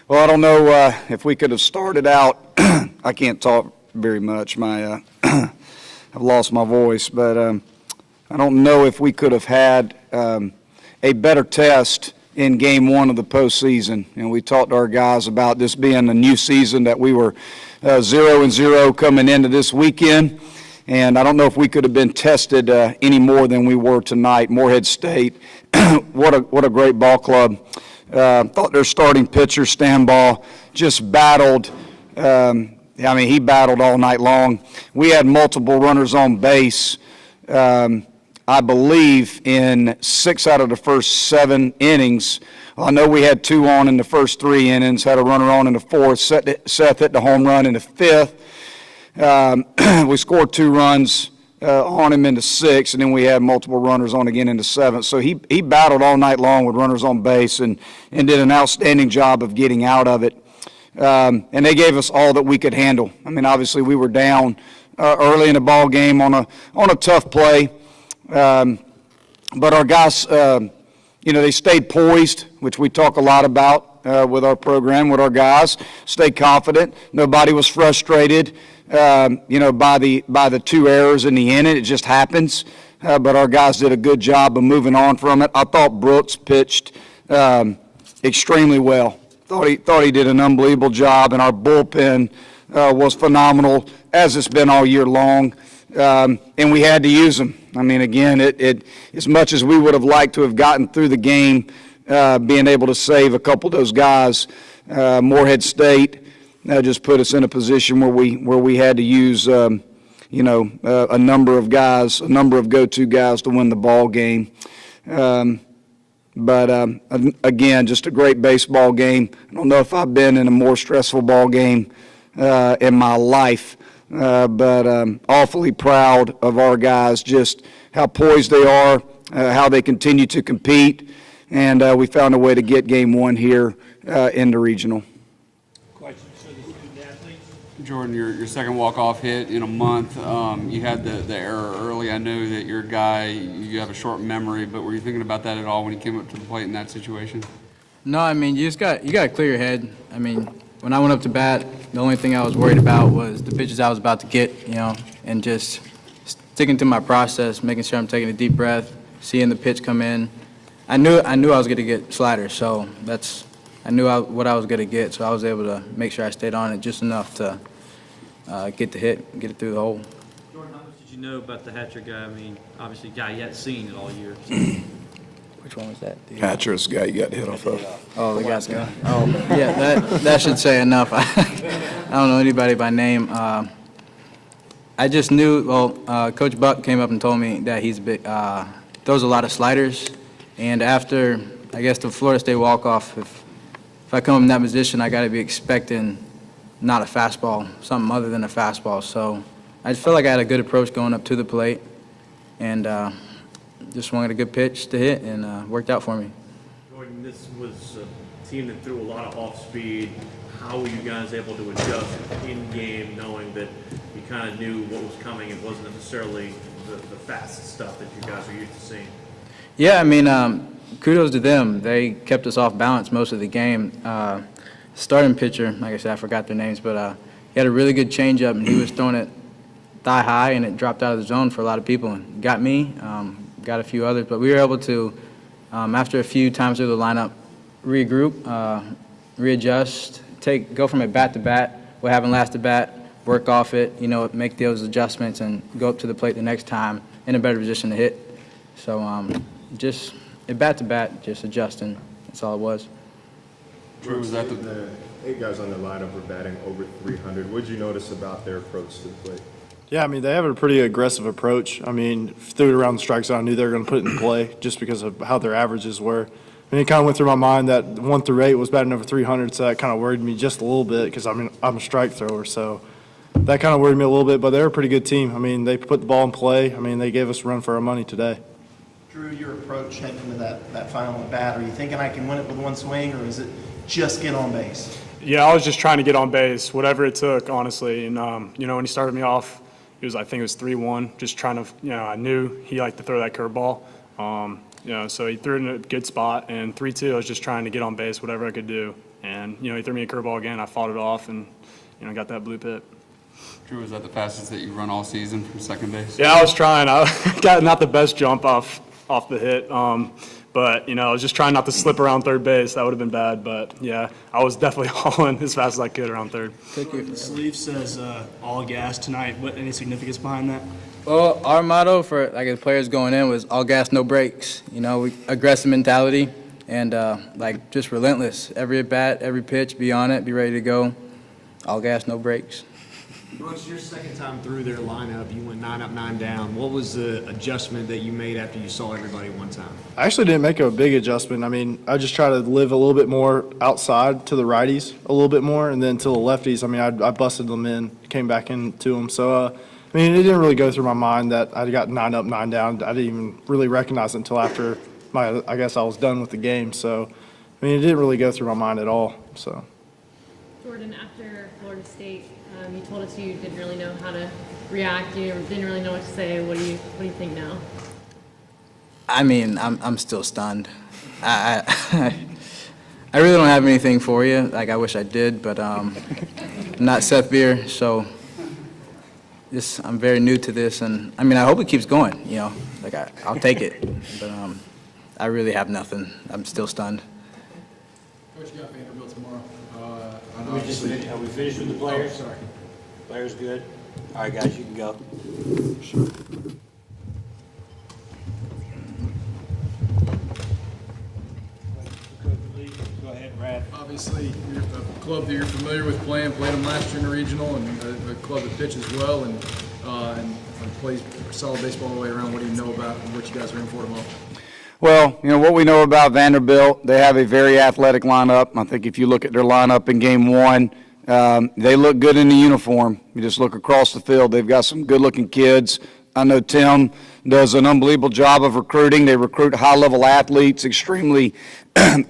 Well, I don't know if we could have started out. I can't talk very much. I've lost my voice, but I don't know if we could have had a better test in game one of the postseason. And we talked to our guys about this being a new season, that we were 0-0 coming into this weekend. And I don't know if we could have been tested any more than we were tonight. Morehead State, what a great ball club. Thought their starting pitcher, Stanball, just battled. He battled all night long. We had multiple runners on base, I believe, in 6 out of the first 7 innings. Well, I know we had 2 on in the first 3 innings, had a runner on in the 4th. Seth hit the home run in the 5th. We scored 2 runs on him in the 6th, and then we had multiple runners on again in the 7th. So he battled all night long with runners on base and did an outstanding job of getting out of it. And they gave us all that we could handle. I mean, obviously we were down early in the ball game on a tough play, but our guys, they stayed poised, which we talk a lot about with our program, with our guys. Stayed confident. Nobody was frustrated. By the 2 errors in the inning. It just happens. But our guys did a good job of moving on from it. I thought Brooks pitched extremely well. Thought he did an unbelievable job, and our bullpen was phenomenal, as it's been all year long. And we had to use them. I mean, again, it as much as we would have liked to have gotten through the game, being able to save a couple of those guys, Morehead State just put us in a position where we had to use a number of guys, a number of go-to guys to win the ball game. But again, just a great baseball game. I don't know if I've been in a more stressful ball game in my life, but awfully proud of our guys, just how poised they are, how they continue to compete, and we found a way to get game 1 here in the regional. Jordan, your second walk-off hit in a month. You had the error early. I know that you're a guy, you have a short memory, but were you thinking about that at all when you came up to the plate in that situation? No, I mean, you got to clear your head. I mean, when I went up to bat, the only thing I was worried about was the pitches I was about to get, and just sticking to my process, making sure I'm taking a deep breath, seeing the pitch come in. I knew I was going to get sliders, so I knew what I was going to get, so I was able to make sure I stayed on it just enough to get the hit, get it through the hole. Jordan, how much did you know about the Hatcher guy? I mean, obviously, a guy you hadn't seen it all year. Which one was that? Hatcher's guy you got hit off of. Oh, the guy's guy. Oh, yeah, that should say enough. I don't know anybody by name. I just knew, Coach Buck came up and told me that he's throws a lot of sliders, and after, I guess, the Florida State walk-off, if I come in that position, I got to be expecting not a fastball, something other than a fastball. So I just felt like I had a good approach going up to the plate, and just wanted a good pitch to hit, and worked out for me. Jordan, this was a team that threw a lot of off-speed. How were you guys able to adjust in-game, knowing that you kind of knew what was coming? It wasn't necessarily the fast stuff that you guys are used to seeing. Yeah, I mean, kudos to them. They kept us off balance most of the game. Starting pitcher, like I said, I forgot their names, but he had a really good changeup, and he was throwing it thigh high, and it dropped out of the zone for a lot of people. And got me, got a few others, but we were able to, after a few times through the lineup, regroup, readjust, go from a bat to bat, what happened last at bat, work off it, make those adjustments, and go up to the plate the next time in a better position to hit. So just a bat to bat, just adjusting. That's all it was. Drew, was that the 8 guys on the lineup were batting over 300. What did you notice about their approach to the plate? Yeah, I mean, they have a pretty aggressive approach. I mean, threw it around the strike zone. I knew they were going to put it in play just because of how their averages were. And it kind of went through my mind that 1 through 8 was batting over 300, so that kind of worried me just a little bit because, I'm a strike thrower. So that kind of worried me a little bit, but they're a pretty good team. I mean, they put the ball in play. I mean, they gave us a run for our money today. Drew, your approach heading into that final at bat, are you thinking I can win it with 1 swing, or is it just get on base? Yeah, I was just trying to get on base, whatever it took, honestly. And, when he started me off, I think it was 3-1, just trying to, I knew he liked to throw that curveball. So he threw it in a good spot, and 3-2, I was just trying to get on base, whatever I could do. And, he threw me a curveball again. I fought it off and, got that blue pit. Drew, was that the fastest that you run all season from second base? Yeah, I was trying. I got not the best jump off the hit. But, I was just trying not to slip around third base. That would have been bad. But, yeah, I was definitely hauling as fast as I could around third. The sleeve says all gas tonight. What, any significance behind that? Well, our motto for the players going in was all gas, no brakes. Aggressive mentality and just relentless. Every at bat, every pitch, be on it, be ready to go. All gas, no brakes. Once your second time through their lineup, you went 9 up, 9 down. What was the adjustment that you made after you saw everybody one time? I actually didn't make a big adjustment. I mean, I just try to live a little bit more outside to the righties a little bit more, and then to the lefties, I mean, I busted them in, came back into them. So, I mean, it didn't really go through my mind that I got 9 up, 9 down. I didn't even really recognize it until after I guess I was done with the game. So, I mean, it didn't really go through my mind at all. So. Jordan, after Florida State, you told us you didn't really know how to react. You didn't really know what to say. What do you think now? I mean, I'm still stunned. I really don't have anything for you. I wish I did, but I'm not Seth Beer, so I'm very new to this, and I mean, I hope it keeps going. I'll take it, but I really have nothing. I'm still stunned. Coach, you got Vanderbilt tomorrow. Are we finished with the players? Oh, sorry. Players good? All right, guys, you can go. Go ahead, Brad. Obviously, you're a club that you're familiar with played them last year in the regional, and a club that pitches well and plays solid baseball all the way around. What do you know about what you guys are in for tomorrow? Well, what we know about Vanderbilt, they have a very athletic lineup. I think if you look at their lineup in game one, they look good in the uniform. You just look across the field, they've got some good-looking kids. I know Tim does an unbelievable job of recruiting. They recruit high-level athletes, extremely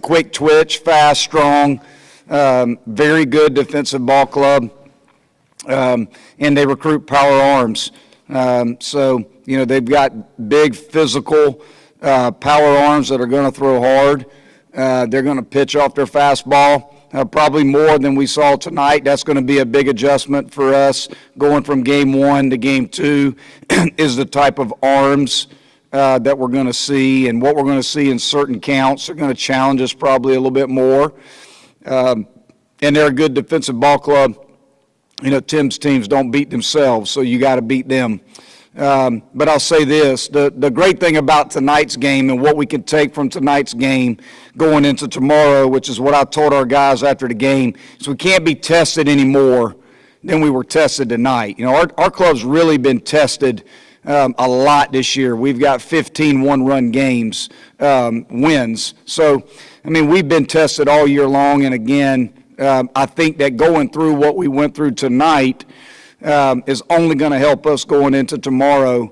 quick twitch, fast, strong, very good defensive ball club, and they recruit power arms. So, they've got big physical power arms that are going to throw hard. They're going to pitch off their fastball. Probably more than we saw tonight. That's going to be a big adjustment for us going from game one to game two is the type of arms that we're going to see, and what we're going to see in certain counts are going to challenge us probably a little bit more. And they're a good defensive ball club. Tim's teams don't beat themselves, so you got to beat them. But I'll say this, the great thing about tonight's game and what we can take from tonight's game going into tomorrow, which is what I told our guys after the game, is we can't be tested any more than we were tested tonight. Our club's really been tested a lot this year. We've got 15 one-run games, wins. So, I mean, we've been tested all year long, and again, I think that going through what we went through tonight is only going to help us going into tomorrow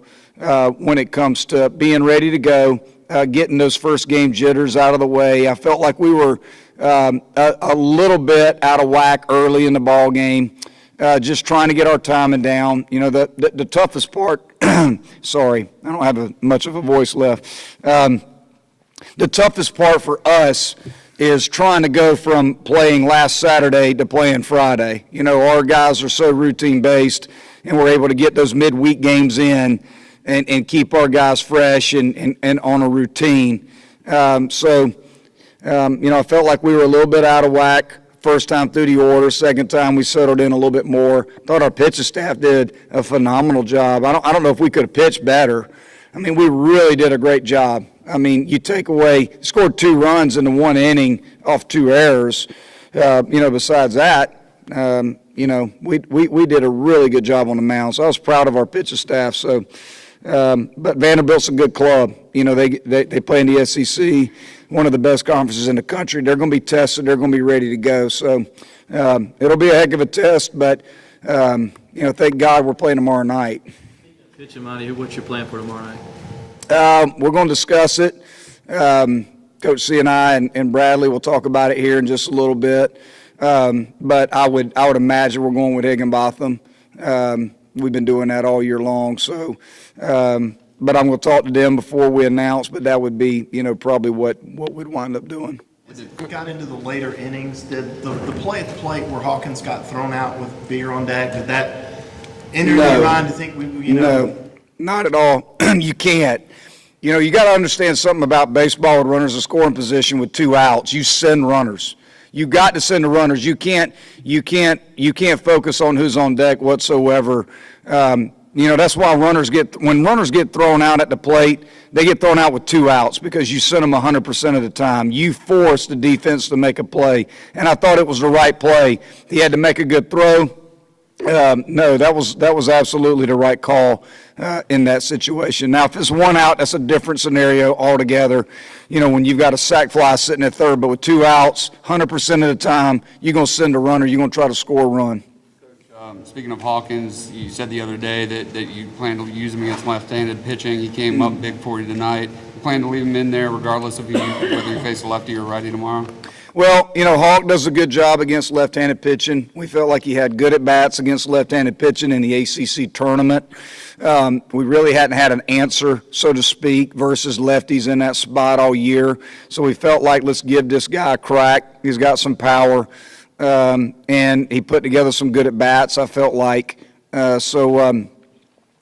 when it comes to being ready to go, getting those first game jitters out of the way. I felt like we were a little bit out of whack early in the ball game, just trying to get our timing down. The toughest part, sorry, I don't have much of a voice left. The toughest part for us is trying to go from playing last Saturday to playing Friday. Our guys are so routine-based, and we're able to get those midweek games in and keep our guys fresh and on a routine. I felt like we were a little bit out of whack first time through the order. Second time, we settled in a little bit more. Thought our pitching staff did a phenomenal job. I don't know if we could have pitched better. I mean, we really did a great job. I mean, you take away, scored 2 runs in the 1 inning off 2 errors. Besides that, we did a really good job on the mound. So I was proud of our pitching staff. So, but Vanderbilt's a good club. They play in the SEC, one of the best conferences in the country. They're going to be tested. They're going to be ready to go. So it'll be a heck of a test. But thank God we're playing tomorrow night. Pitching, Monty, what's your plan for tomorrow night? We're going to discuss it. Coach C and I and Bradley will talk about it here in just a little bit. But I would imagine we're going with Higginbotham. We've been doing that all year long. So, but I'm going to talk to them before we announce, but that would be, probably what we'd wind up doing. As it got into the later innings, did the play at the plate where Hawkins got thrown out with beer on deck, did that enter your mind to think No, not at all. You can't. You got to understand something about baseball with runners in scoring position with 2 outs. You send runners. You got to send the runners. You can't focus on who's on deck whatsoever. That's why when runners get thrown out at the plate, they get thrown out with 2 outs because you send them 100% of the time. You force the defense to make a play, and I thought it was the right play. He had to make a good throw. No, that was absolutely the right call in that situation. Now, if it's 1 out, that's a different scenario altogether. When you've got a sac fly sitting at third, but with 2 outs, 100% of the time, you're going to send a runner. You're going to try to score a run. Speaking of Hawkins, you said the other day that you plan to use him against left-handed pitching. He came up big for you tonight. You plan to leave him in there regardless of whether you face a lefty or righty tomorrow? Well, Hawk does a good job against left-handed pitching. We felt like he had good at-bats against left-handed pitching in the ACC tournament. We really hadn't had an answer, so to speak, versus lefties in that spot all year. So we felt like, let's give this guy a crack. He's got some power, and he put together some good at-bats, I felt like. So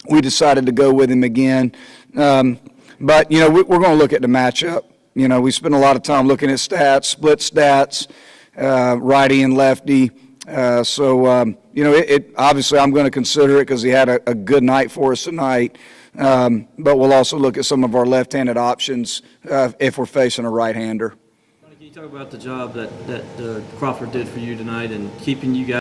we decided to go with him again. But, we're going to look at the matchup. We spend a lot of time looking at stats, split stats, righty and lefty. Obviously I'm going to consider it because he had a good night for us tonight. But we'll also look at some of our left-handed options if we're facing a right-hander. Can you talk about the job that Crawford did for you tonight and keeping you guys